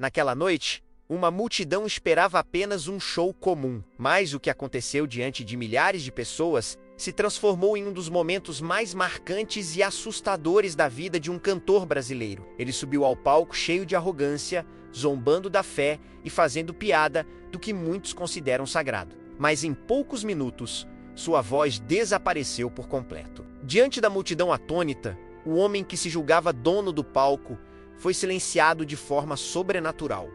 Naquela noite, uma multidão esperava apenas um show comum, mas o que aconteceu diante de milhares de pessoas se transformou em um dos momentos mais marcantes e assustadores da vida de um cantor brasileiro. Ele subiu ao palco cheio de arrogância, zombando da fé e fazendo piada do que muitos consideram sagrado. Mas em poucos minutos, sua voz desapareceu por completo. Diante da multidão atônita, o homem que se julgava dono do palco foi silenciado de forma sobrenatural.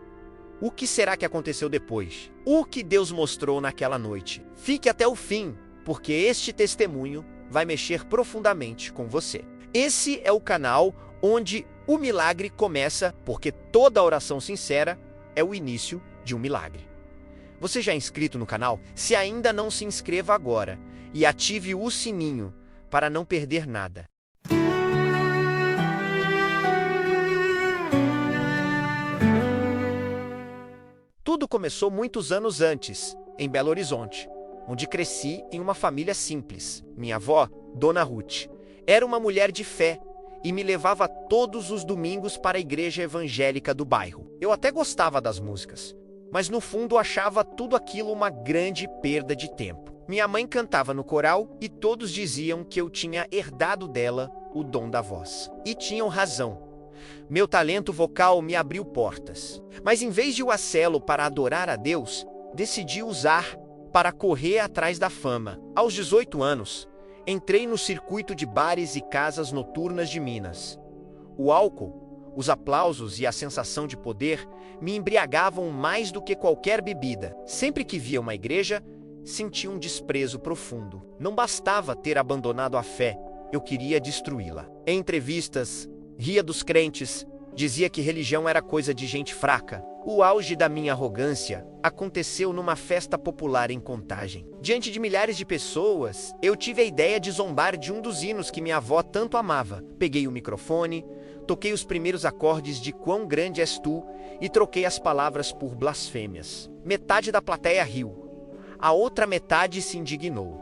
O que será que aconteceu depois? O que Deus mostrou naquela noite? Fique até o fim, porque este testemunho vai mexer profundamente com você. Esse é o canal onde o milagre começa, porque toda oração sincera é o início de um milagre. Você já é inscrito no canal? Se ainda não, se inscreva agora e ative o sininho para não perder nada. Tudo começou muitos anos antes, em Belo Horizonte, onde cresci em uma família simples. Minha avó, Dona Ruth, era uma mulher de fé e me levava todos os domingos para a igreja evangélica do bairro. Eu até gostava das músicas, mas no fundo achava tudo aquilo uma grande perda de tempo. Minha mãe cantava no coral e todos diziam que eu tinha herdado dela o dom da voz. E tinham razão. Meu talento vocal me abriu portas. Mas em vez de o acelo para adorar a Deus, decidi usar para correr atrás da fama. Aos 18 anos, entrei no circuito de bares e casas noturnas de Minas. O álcool, os aplausos e a sensação de poder me embriagavam mais do que qualquer bebida. Sempre que via uma igreja, sentia um desprezo profundo. Não bastava ter abandonado a fé, eu queria destruí-la. Em entrevistas, ria dos crentes, dizia que religião era coisa de gente fraca. O auge da minha arrogância aconteceu numa festa popular em Contagem. Diante de milhares de pessoas, eu tive a ideia de zombar de um dos hinos que minha avó tanto amava. Peguei o microfone, toquei os primeiros acordes de Quão Grande És Tu e troquei as palavras por blasfêmias. Metade da plateia riu. A outra metade se indignou.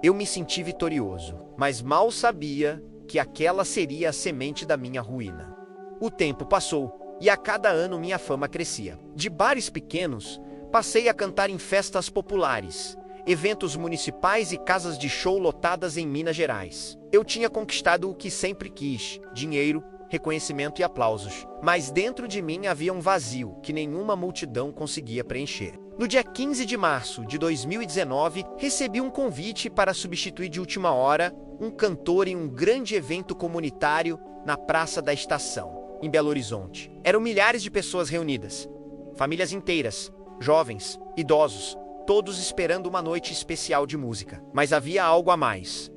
Eu me senti vitorioso, mas mal sabia que aquela seria a semente da minha ruína. O tempo passou e a cada ano minha fama crescia. De bares pequenos, passei a cantar em festas populares, eventos municipais e casas de show lotadas em Minas Gerais. Eu tinha conquistado o que sempre quis: dinheiro, reconhecimento e aplausos. Mas dentro de mim havia um vazio que nenhuma multidão conseguia preencher. No dia 15 de março de 2019, recebi um convite para substituir de última hora um cantor em um grande evento comunitário na Praça da Estação, em Belo Horizonte. Eram milhares de pessoas reunidas, famílias inteiras, jovens, idosos, todos esperando uma noite especial de música. Mas havia algo a mais.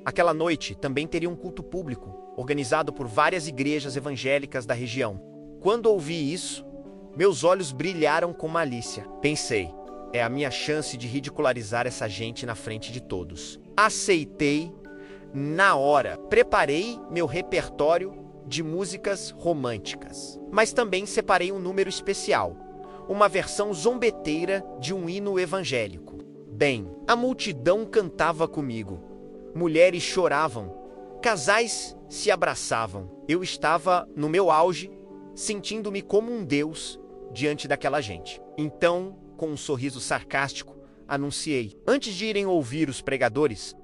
Aquela noite também teria um culto público, organizado por várias igrejas evangélicas da região. Quando ouvi isso, meus olhos brilharam com malícia. Pensei, é a minha chance de ridicularizar essa gente na frente de todos. Aceitei na hora. Preparei meu repertório de músicas românticas. Mas também separei um número especial, uma versão zombeteira de um hino evangélico. Bem, a multidão cantava comigo. Mulheres choravam. Casais se abraçavam. Eu estava no meu auge, sentindo-me como um deus diante daquela gente. Então, com um sorriso sarcástico, anunciei: antes de irem ouvir os pregadores,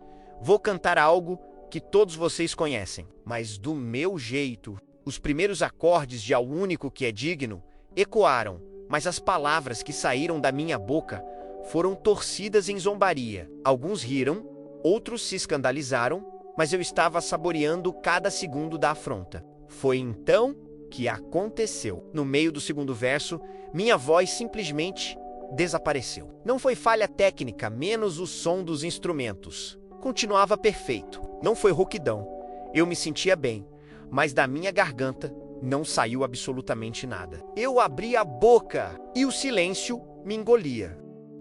vou cantar algo que todos vocês conhecem, mas do meu jeito. Os primeiros acordes de Ao Único que é Digno ecoaram, mas as palavras que saíram da minha boca foram torcidas em zombaria. Alguns riram, outros se escandalizaram, mas eu estava saboreando cada segundo da afronta. Foi então que aconteceu. No meio do segundo verso, minha voz simplesmente desapareceu. Não foi falha técnica, menos o som dos instrumentos. Continuava perfeito. Não foi rouquidão. Eu me sentia bem, mas da minha garganta não saiu absolutamente nada. Eu abri a boca e o silêncio me engolia.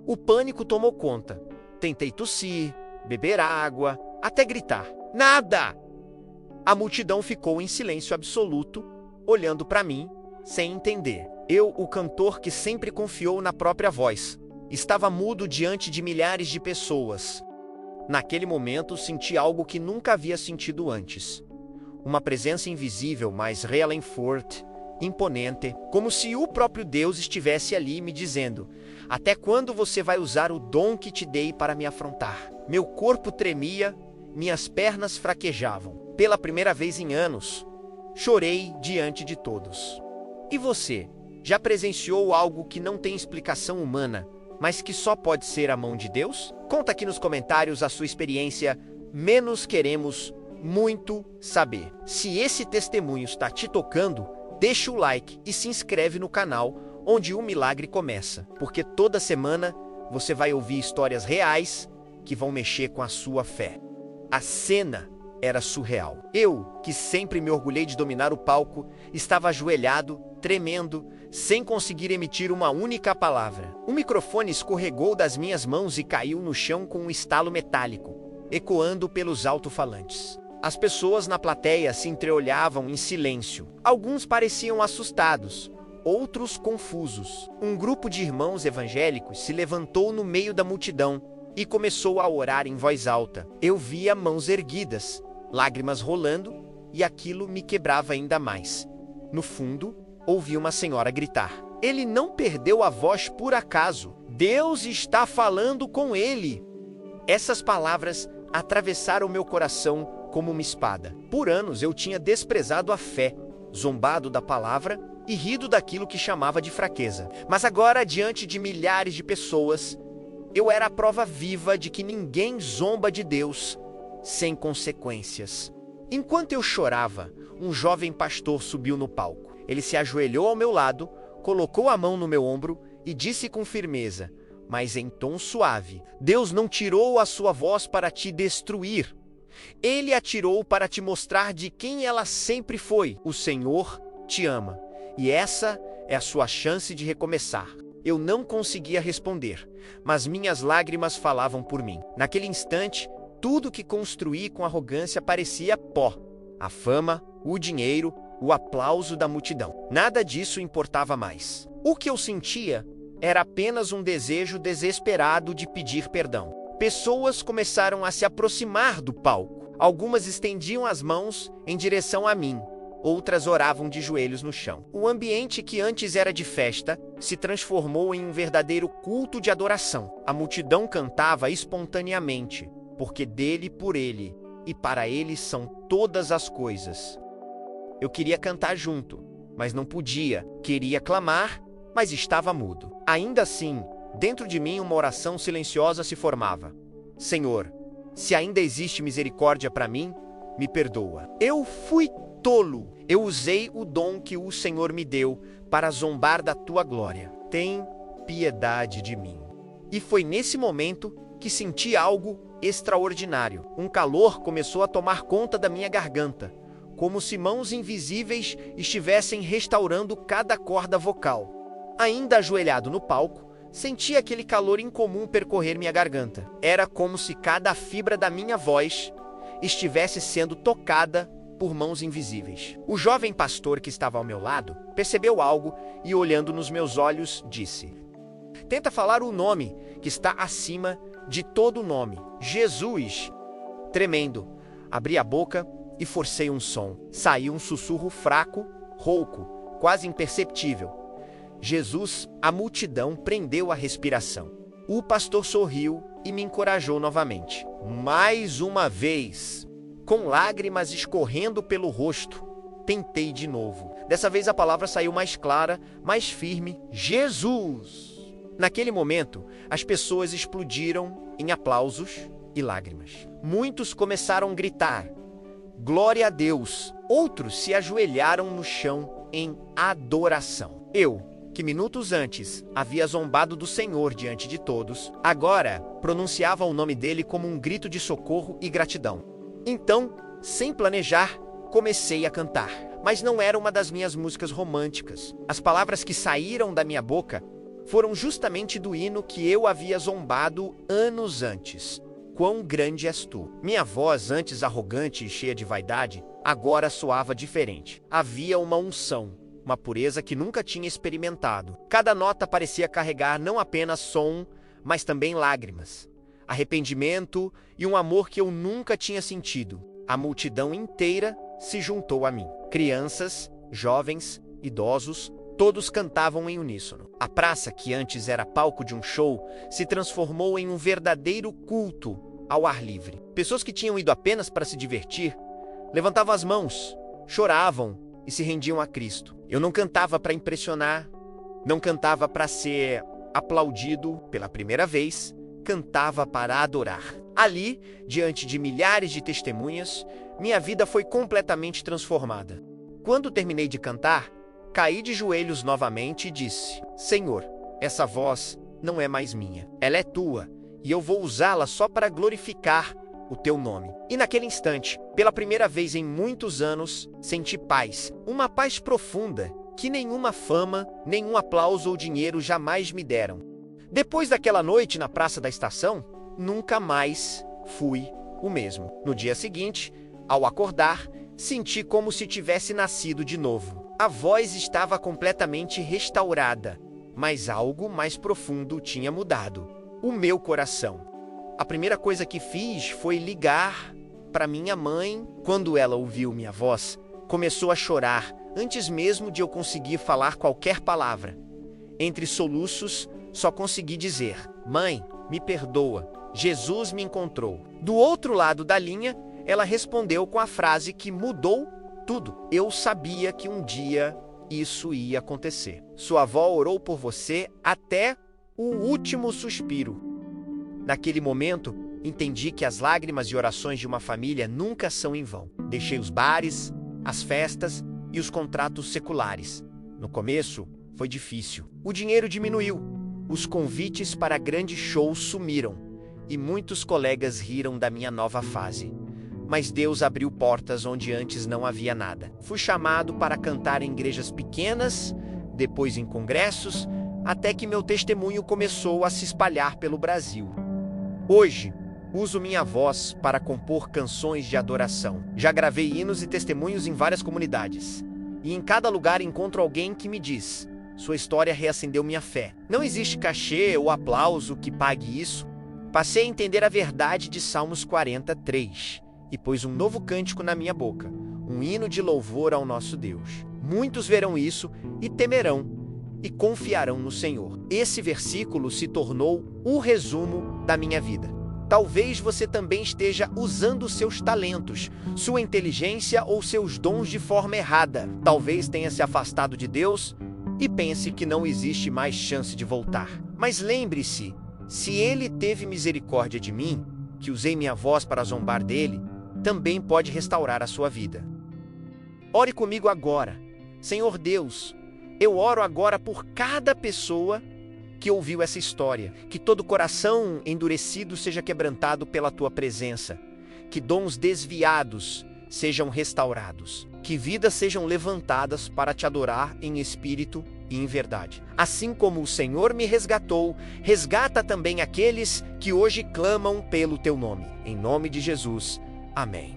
O pânico tomou conta. Tentei tossir, beber água, até gritar. Nada! A multidão ficou em silêncio absoluto, olhando para mim, sem entender. Eu, o cantor que sempre confiou na própria voz, estava mudo diante de milhares de pessoas. Naquele momento, senti algo que nunca havia sentido antes. Uma presença invisível, mas real e forte, imponente, como se o próprio Deus estivesse ali me dizendo: até quando você vai usar o dom que te dei para me afrontar? Meu corpo tremia, minhas pernas fraquejavam. Pela primeira vez em anos, chorei diante de todos. E você, já presenciou algo que não tem explicação humana, mas que só pode ser a mão de Deus? Conta aqui nos comentários a sua experiência. Menos queremos muito saber. Se esse testemunho está te tocando, deixa o like e se inscreve no canal onde o milagre começa, porque toda semana você vai ouvir histórias reais que vão mexer com a sua fé. A cena era surreal. Eu, que sempre me orgulhei de dominar o palco, estava ajoelhado, tremendo, sem conseguir emitir uma única palavra. O microfone escorregou das minhas mãos e caiu no chão com um estalo metálico, ecoando pelos alto-falantes. As pessoas na plateia se entreolhavam em silêncio. Alguns pareciam assustados, outros confusos. Um grupo de irmãos evangélicos se levantou no meio da multidão e começou a orar em voz alta. Eu via mãos erguidas, lágrimas rolando, e aquilo me quebrava ainda mais. No fundo, ouvi uma senhora gritar: ele não perdeu a voz por acaso. Deus está falando com ele. Essas palavras atravessaram meu coração como uma espada. Por anos eu tinha desprezado a fé, zombado da palavra e rido daquilo que chamava de fraqueza. Mas agora, diante de milhares de pessoas, eu era a prova viva de que ninguém zomba de Deus sem consequências. Enquanto eu chorava, um jovem pastor subiu no palco. Ele se ajoelhou ao meu lado, colocou a mão no meu ombro e disse com firmeza, mas em tom suave: Deus não tirou a sua voz para te destruir. Ele a tirou para te mostrar de quem ela sempre foi. O Senhor te ama, e essa é a sua chance de recomeçar. Eu não conseguia responder, mas minhas lágrimas falavam por mim. Naquele instante, tudo que construí com arrogância parecia pó. A fama, o dinheiro, o aplauso da multidão. Nada disso importava mais. O que eu sentia era apenas um desejo desesperado de pedir perdão. Pessoas começaram a se aproximar do palco. Algumas estendiam as mãos em direção a mim, outras oravam de joelhos no chão. O ambiente que antes era de festa se transformou em um verdadeiro culto de adoração. A multidão cantava espontaneamente, porque dele, por ele e para ele são todas as coisas. Eu queria cantar junto, mas não podia. Queria clamar, mas estava mudo. Ainda assim, dentro de mim uma oração silenciosa se formava. Senhor, se ainda existe misericórdia para mim, me perdoa. Eu fui tolo. Eu usei o dom que o Senhor me deu para zombar da tua glória. Tem piedade de mim. E foi nesse momento que senti algo extraordinário. Um calor começou a tomar conta da minha garganta, como se mãos invisíveis estivessem restaurando cada corda vocal. Ainda ajoelhado no palco, senti aquele calor incomum percorrer minha garganta. Era como se cada fibra da minha voz estivesse sendo tocada por mãos invisíveis. O jovem pastor que estava ao meu lado percebeu algo e, olhando nos meus olhos, disse: tenta falar o nome que está acima de todo nome, Jesus. Tremendo, abri a boca e forcei um som. Saiu um sussurro fraco, rouco, quase imperceptível. Jesus. A multidão prendeu a respiração. O pastor sorriu e me encorajou novamente. Mais uma vez, com lágrimas escorrendo pelo rosto, tentei de novo. Dessa vez a palavra saiu mais clara, mais firme: Jesus! Naquele momento, as pessoas explodiram em aplausos e lágrimas. Muitos começaram a gritar: glória a Deus! Outros se ajoelharam no chão em adoração. Eu, que minutos antes havia zombado do Senhor diante de todos, agora pronunciava o nome dele como um grito de socorro e gratidão. Então, sem planejar, comecei a cantar. Mas não era uma das minhas músicas românticas. As palavras que saíram da minha boca foram justamente do hino que eu havia zombado anos antes. Quão grande és tu! Minha voz, antes arrogante e cheia de vaidade, agora soava diferente. Havia uma unção, uma pureza que nunca tinha experimentado. Cada nota parecia carregar não apenas som, mas também lágrimas, arrependimento e um amor que eu nunca tinha sentido. A multidão inteira se juntou a mim. Crianças, jovens, idosos, todos cantavam em uníssono. A praça, que antes era palco de um show, se transformou em um verdadeiro culto ao ar livre. Pessoas que tinham ido apenas para se divertir levantavam as mãos, choravam e se rendiam a Cristo. Eu não cantava para impressionar, não cantava para ser aplaudido pela primeira vez, cantava para adorar. Ali, diante de milhares de testemunhas, minha vida foi completamente transformada. Quando terminei de cantar, caí de joelhos novamente e disse: Senhor, essa voz não é mais minha, ela é tua, e eu vou usá-la só para glorificar o teu nome. E naquele instante, pela primeira vez em muitos anos, senti paz, uma paz profunda que nenhuma fama, nenhum aplauso ou dinheiro jamais me deram. Depois daquela noite na Praça da Estação, nunca mais fui o mesmo. No dia seguinte, ao acordar, senti como se tivesse nascido de novo. A voz estava completamente restaurada, mas algo mais profundo tinha mudado: o meu coração. A primeira coisa que fiz foi ligar para minha mãe. Quando ela ouviu minha voz, começou a chorar antes mesmo de eu conseguir falar qualquer palavra. Entre soluços, só consegui dizer: Mãe, me perdoa, Jesus me encontrou. Do outro lado da linha, ela respondeu com a frase que mudou tudo: eu sabia que um dia isso ia acontecer. Sua avó orou por você até o último suspiro. Naquele momento, entendi que as lágrimas e orações de uma família nunca são em vão. Deixei os bares, as festas e os contratos seculares. No começo, foi difícil. O dinheiro diminuiu, os convites para grandes shows sumiram e muitos colegas riram da minha nova fase. Mas Deus abriu portas onde antes não havia nada. Fui chamado para cantar em igrejas pequenas, depois em congressos, até que meu testemunho começou a se espalhar pelo Brasil. Hoje, uso minha voz para compor canções de adoração. Já gravei hinos e testemunhos em várias comunidades. E em cada lugar encontro alguém que me diz: sua história reacendeu minha fé. Não existe cachê ou aplauso que pague isso. Passei a entender a verdade de Salmos 43 e pus um novo cântico na minha boca, um hino de louvor ao nosso Deus. Muitos verão isso e temerão e confiarão no Senhor. Esse versículo se tornou o resumo da minha vida. Talvez você também esteja usando seus talentos, sua inteligência ou seus dons de forma errada. Talvez tenha se afastado de Deus e pense que não existe mais chance de voltar. Mas lembre-se, se Ele teve misericórdia de mim, que usei minha voz para zombar dele, também pode restaurar a sua vida. Ore comigo agora. Senhor Deus, eu oro agora por cada pessoa que ouviu essa história, que todo coração endurecido seja quebrantado pela Tua presença, que dons desviados sejam restaurados, que vidas sejam levantadas para Te adorar em espírito e em verdade. Assim como o Senhor me resgatou, resgata também aqueles que hoje clamam pelo Teu nome. Em nome de Jesus. Amém.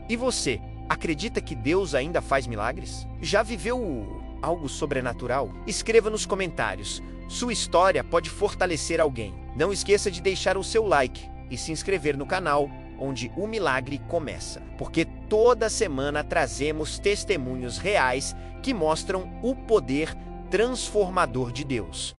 E você, acredita que Deus ainda faz milagres? Já viveu algo sobrenatural? Escreva nos comentários. Sua história pode fortalecer alguém. Não esqueça de deixar o seu like e se inscrever no canal, onde o milagre começa. Porque toda semana trazemos testemunhos reais que mostram o poder transformador de Deus.